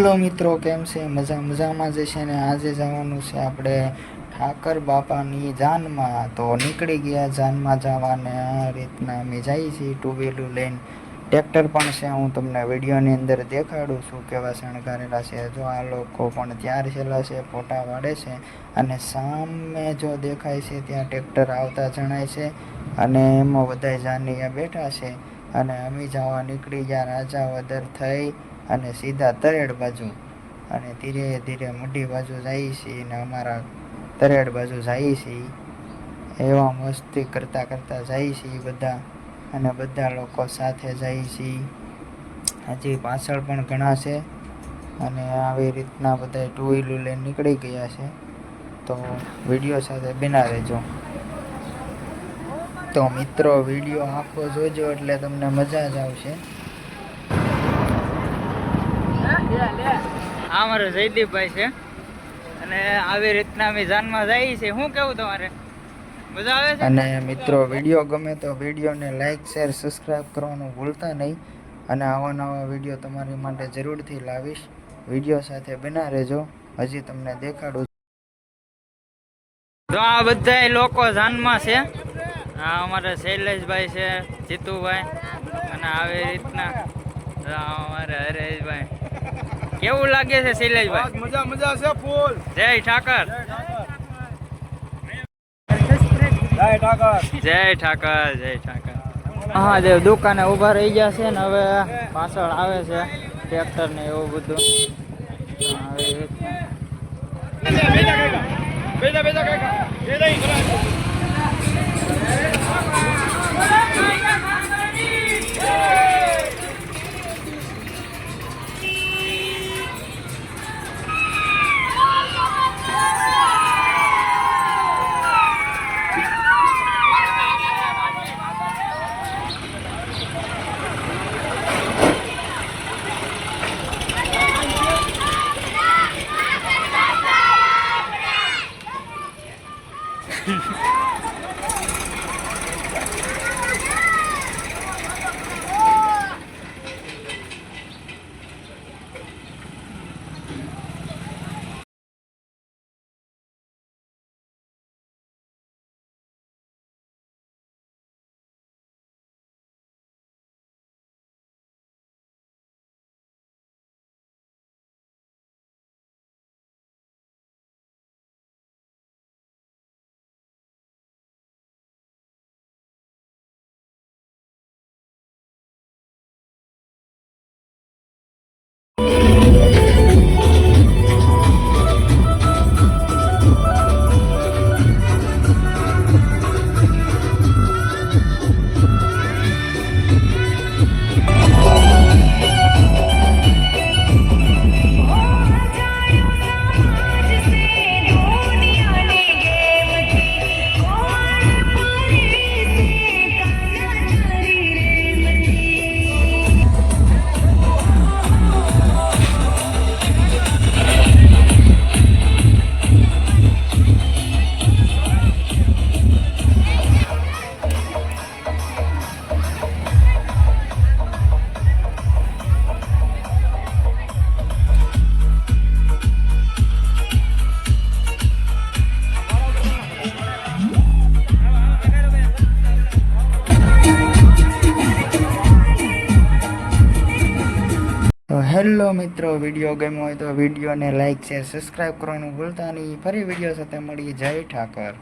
Hello મિત્રો, કેમ છે? મજામાં જ છે ને? આજે જવાનું છે આપણે ઠાકર બાપાની જાનમાં. તો નીકળી ગયા જાનમાં જવાને. આ રીતના અમે જઈએ છીએ ટુ વ્હીલર લઈને. ટ્રેક્ટર પણ છે, હું તમને વિડીયોની અંદર દેખાડું છું કેવા શણગારેલા છે. જો આ લોકો પણ તૈયાર થયેલા છે, ફોટા પાડે છે. અને સામે જો દેખાય છે ત્યાં ટ્રેક્ટર આવતા જણાય છે. અને એમાં બધા જાનીયા બેઠા છે. અને અમે જવા નીકળી ગયા રાજા વદર થઈ અને સીધા તરેડ બાજુ. અને ધીરે ધીરે મોટી બાજુ જઈએ છીએ ને અમારા તરેડ બાજુ જઈએ છીએ. એવા મસ્તી કરતાં કરતાં જઈએ છીએ બધા. અને બધા લોકો સાથે જઈએ છીએ. હજી પાછળ પણ ઘણા છે. અને આવી રીતના બધા ટુ વ્હીલર લઈને નીકળી ગયા છે. તો વિડીયો સાથે બના રહેજો. તો મિત્રો, વિડીયો આખો જોજો એટલે તમને મજા જ આવશે. આ મારો જયદીપભાઈ છે અને આવી રીતના અમે જાનમાં જઈએ છીએ. શું કેવું તમારે? મજા આવે છે? અને મિત્રો, વિડીયો ગમે તો વિડીયોને લાઈક, શેર, સબસ્ક્રાઈબ કરવાનું ભૂલતા નહીં. અને આવા નવા વિડીયો તમારી માટે જરૂરથી લાવીશ. વિડીયો સાથે બના રહેજો. હજી તમને દેખાડું. તો આ બધા લોકો જાનમાં છે. આ અમારા શૈલેષભાઈ છે, જીતુભાઈ, અને આવી રીતના અમારે હરેશભાઈ. કેવું લાગે છે શૈલેષભાઈ? મજા છે ફૂલ. જય ઠાકર, જય ઠાકર, જય ઠાકર, જય ઠાકર. મહાદેવ દુકાને ઊભા રહી ગયા છે ને હવે પાછળ આવે છે ટ્રેક્ટર ને એવું બધું. આવી રીતના હેલો મિત્રો, વિડીયો ગમ્યો હોય તો વિડીયોને લાઈક, શેર, સબસ્ક્રાઈબ કરવાનું ભૂલતા નહીં. ફરી વિડીયો સાથે મળીએ. જય ઠાકર.